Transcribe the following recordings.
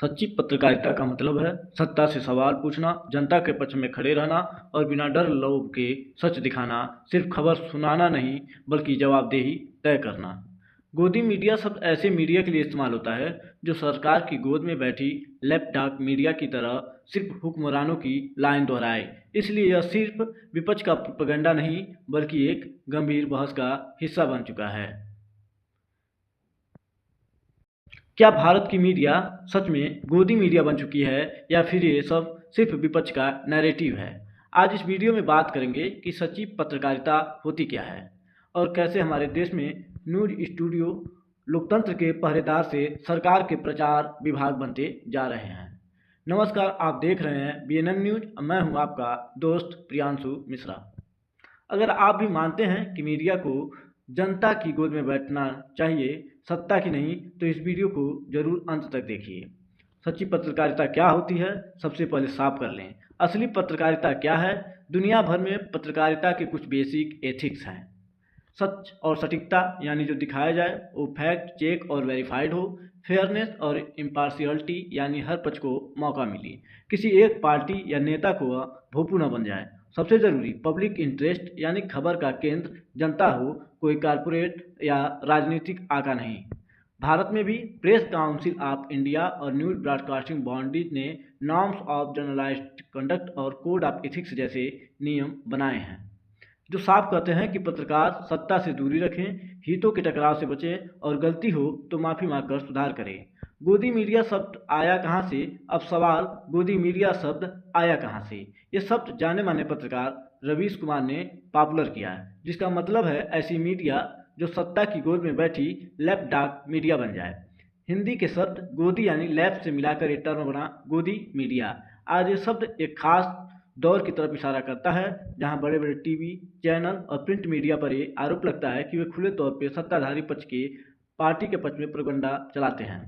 सच्ची पत्रकारिता का मतलब है सत्ता से सवाल पूछना, जनता के पक्ष में खड़े रहना और बिना डर लोभ के सच दिखाना। सिर्फ खबर सुनाना नहीं, बल्कि जवाबदेही तय करना। गोदी मीडिया शब्द ऐसे मीडिया के लिए इस्तेमाल होता है जो सरकार की गोद में बैठी लैपटॉप मीडिया की तरह सिर्फ हुक्मरानों की लाइन दोहराए। इसलिए यह सिर्फ विपक्ष का प्रोपेगेंडा नहीं, बल्कि एक गंभीर बहस का हिस्सा बन चुका है। क्या भारत की मीडिया सच में गोदी मीडिया बन चुकी है, या फिर ये सब सिर्फ विपक्ष का नैरेटिव है? आज इस वीडियो में बात करेंगे कि सच्ची पत्रकारिता होती क्या है और कैसे हमारे देश में न्यूज स्टूडियो लोकतंत्र के पहरेदार से सरकार के प्रचार विभाग बनते जा रहे हैं। नमस्कार, आप देख रहे हैं BNN न्यूज। मैं हूं आपका दोस्त प्रियांशु मिश्रा। अगर आप भी मानते हैं कि मीडिया को जनता की गोद में बैठना चाहिए, सत्ता की नहीं, तो इस वीडियो को जरूर अंत तक देखिए। सच्ची पत्रकारिता क्या होती है, सबसे पहले साफ कर लें। असली पत्रकारिता क्या है? दुनिया भर में पत्रकारिता के कुछ बेसिक एथिक्स हैं। सच और सटीकता, यानी जो दिखाया जाए वो फैक्ट चेक और वेरीफाइड हो। फेयरनेस और इम्पार्शियलिटी, यानी हर पक्ष को मौका मिले, किसी एक पार्टी या नेता को वह भोंपू न बन जाए। सबसे ज़रूरी पब्लिक इंटरेस्ट, यानी खबर का केंद्र जनता हो, कोई कारपोरेट या राजनीतिक आका नहीं। भारत में भी प्रेस काउंसिल ऑफ इंडिया और न्यूज ब्रॉडकास्टिंग बॉडीज ने नॉर्म्स ऑफ जर्नलिस्टिक कंडक्ट और कोड ऑफ एथिक्स जैसे नियम बनाए हैं, जो साफ कहते हैं कि पत्रकार सत्ता से दूरी रखें, हितों के टकराव से बचें और गलती हो तो माफ़ी मांगकर सुधार करें। गोदी मीडिया शब्द आया कहाँ से? अब सवाल, गोदी मीडिया शब्द आया कहाँ से? ये शब्द जाने माने पत्रकार रवीश कुमार ने पॉपुलर किया है, जिसका मतलब है ऐसी मीडिया जो सत्ता की गोद में बैठी लैपडॉग मीडिया बन जाए। हिंदी के शब्द गोदी यानी लैप से मिलाकर एक टर्म बना गोदी मीडिया। आज ये शब्द एक खास दौर की तरफ इशारा करता है, जहां बड़े बड़े टीवी चैनल और प्रिंट मीडिया पर ये आरोप लगता है कि वे खुले तौर पर सत्ताधारी पक्ष के पार्टी के पक्ष में प्रोपेगेंडा चलाते हैं,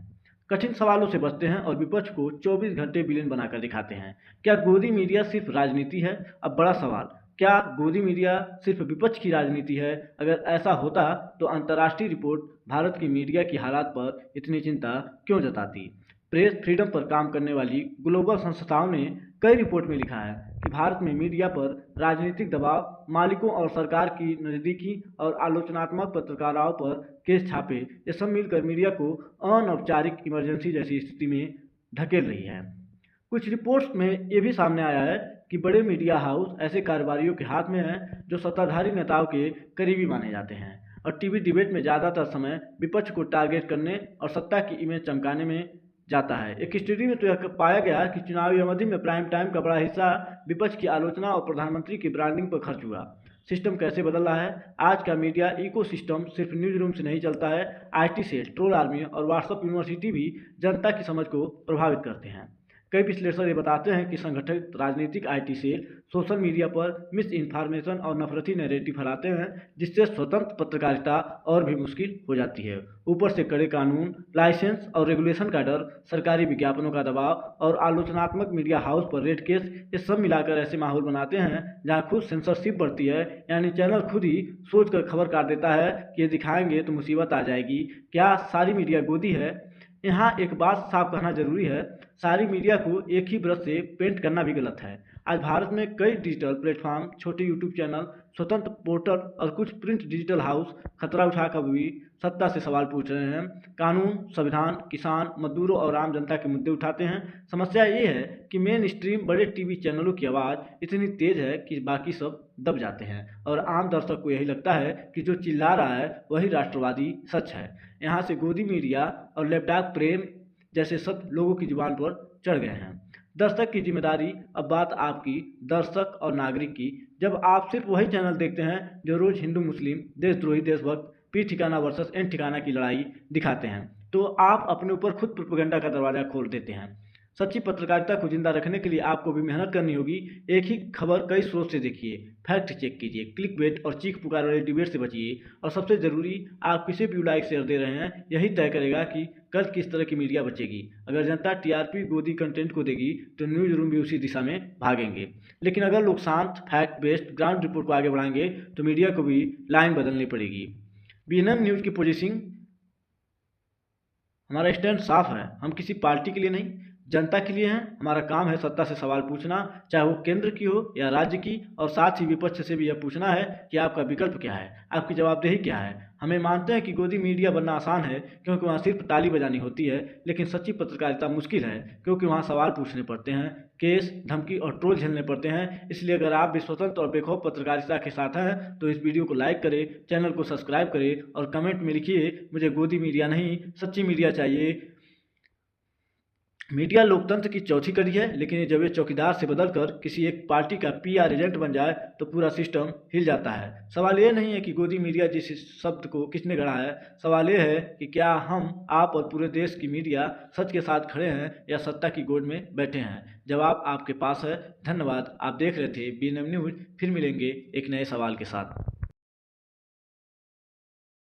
कठिन सवालों से बचते हैं और विपक्ष को 24 घंटे विलेन बनाकर दिखाते हैं। क्या गोदी मीडिया सिर्फ राजनीति है? अब बड़ा सवाल, क्या गोदी मीडिया सिर्फ विपक्ष की राजनीति है? अगर ऐसा होता तो अंतर्राष्ट्रीय रिपोर्ट भारत की मीडिया की हालात पर इतनी चिंता क्यों जताती? प्रेस फ्रीडम पर काम करने वाली ग्लोबल संस्थाओं ने कई रिपोर्ट में लिखा है कि भारत में मीडिया पर राजनीतिक दबाव, मालिकों और सरकार की नज़दीकी और आलोचनात्मक पत्रकारों पर केस छापे, ये सब मिलकर मीडिया को अनौपचारिक इमरजेंसी जैसी स्थिति में धकेल रही है। कुछ रिपोर्ट्स में ये भी सामने आया है कि बड़े मीडिया हाउस ऐसे कारोबारियों के हाथ में हैं जो सत्ताधारी नेताओं के करीबी माने जाते हैं और टीवी डिबेट में ज़्यादातर समय विपक्ष को टारगेट करने और सत्ता की इमेज चमकाने में जाता है। एक स्टडी में तो यह पाया गया कि चुनावी अवधि में प्राइम टाइम का बड़ा हिस्सा विपक्ष की आलोचना और प्रधानमंत्री की ब्रांडिंग पर खर्च हुआ। सिस्टम कैसे बदल रहा है? आज का मीडिया इकोसिस्टम सिर्फ न्यूज रूम से नहीं चलता है। IT सेल, ट्रोल आर्मी और व्हाट्सएप यूनिवर्सिटी भी जनता की समझ को प्रभावित करते हैं। कई विश्लेषक ये बताते हैं कि संगठित राजनीतिक IT सेल सोशल मीडिया पर मिस इन्फॉर्मेशन और नफरती नैरेटिव फैलाते हैं, जिससे स्वतंत्र पत्रकारिता और भी मुश्किल हो जाती है। ऊपर से कड़े कानून, लाइसेंस और रेगुलेशन का डर, सरकारी विज्ञापनों का दबाव और आलोचनात्मक मीडिया हाउस पर रेड केस, ये सब मिलाकर ऐसे माहौल बनाते हैं जहां खुद सेंसरशिप बढ़ती है, यानी चैनल खुद ही सोच कर खबर काट देता है कि ये दिखाएंगे तो मुसीबत आ जाएगी। क्या सारी मीडिया गोदी है? यहाँ एक बात साफ कहना जरूरी है, सारी मीडिया को एक ही ब्रश से पेंट करना भी गलत है। आज भारत में कई डिजिटल प्लेटफॉर्म, छोटे यूट्यूब चैनल, स्वतंत्र पोर्टल और कुछ प्रिंट डिजिटल हाउस खतरा उठाकर भी सत्ता से सवाल पूछ रहे हैं। कानून, संविधान, किसान, मजदूरों और आम जनता के मुद्दे उठाते हैं। समस्या ये है कि मेन स्ट्रीम बड़े टीवी चैनलों की आवाज़ इतनी तेज है कि बाकी सब दब जाते हैं और आम दर्शक को यही लगता है कि जो चिल्ला रहा है वही राष्ट्रवादी सच है। यहाँ से गोदी मीडिया और लैपटॉप प्रेम जैसे शब्द लोगों की जुबान पर चढ़ गए हैं। दर्शक की जिम्मेदारी, अब बात आपकी, दर्शक और नागरिक की। जब आप सिर्फ वही चैनल देखते हैं जो रोज हिंदू मुस्लिम, देशद्रोही, देशभक्त, पी ठिकाना वर्सेस एन ठिकाना की लड़ाई दिखाते हैं, तो आप अपने ऊपर खुद प्रोपेगेंडा का दरवाजा खोल देते हैं। सच्ची पत्रकारिता को जिंदा रखने के लिए आपको भी मेहनत करनी होगी। एक ही खबर कई स्रोत से देखिए, फैक्ट चेक कीजिए, क्लिक बेट और चीख पुकार वाले डिबेट से बचिए, और सबसे ज़रूरी, आप किसे भी लाइक शेयर दे रहे हैं, यही तय करेगा कि कल किस तरह की मीडिया बचेगी। अगर जनता TRP गोदी कंटेंट को देगी तो न्यूज रूम भी उसी दिशा में भागेंगे, लेकिन अगर लोग शांत, फैक्ट बेस्ड ग्राउंड रिपोर्ट को आगे बढ़ाएंगे तो मीडिया को भी लाइन बदलनी पड़ेगी। BNN न्यूज की पोजीशनिंग हमारा स्टैंड साफ है, हम किसी पार्टी के लिए नहीं, जनता के लिए हैं। हमारा काम है सत्ता से सवाल पूछना, चाहे वो केंद्र की हो या राज्य की, और साथ ही विपक्ष से भी यह पूछना है कि आपका विकल्प क्या है, आपकी जवाबदेही क्या है। हमें मानते हैं कि गोदी मीडिया बनना आसान है क्योंकि वहाँ सिर्फ ताली बजानी होती है, लेकिन सच्ची पत्रकारिता मुश्किल है क्योंकि वहाँ सवाल पूछने पड़ते हैं, केस, धमकी और ट्रोल झेलने पड़ते हैं। इसलिए अगर आप भी स्वतंत्र और बेखौफ पत्रकारिता के साथ हैं तो इस वीडियो को लाइक करें, चैनल को सब्सक्राइब करें और कमेंट में लिखिए, मुझे गोदी मीडिया नहीं, सच्ची मीडिया चाहिए। मीडिया लोकतंत्र की चौथी कड़ी है, लेकिन जब ये चौकीदार से बदलकर किसी एक पार्टी का पीआर एजेंट बन जाए तो पूरा सिस्टम हिल जाता है। सवाल ये नहीं है कि गोदी मीडिया जिस शब्द को किसने गढ़ा है, सवाल ये है कि क्या हम, आप और पूरे देश की मीडिया सच के साथ खड़े हैं या सत्ता की गोद में बैठे हैं। जवाब आपके पास है। धन्यवाद, आप देख रहे थे BNM न्यूज़। फिर मिलेंगे एक नए सवाल के साथ।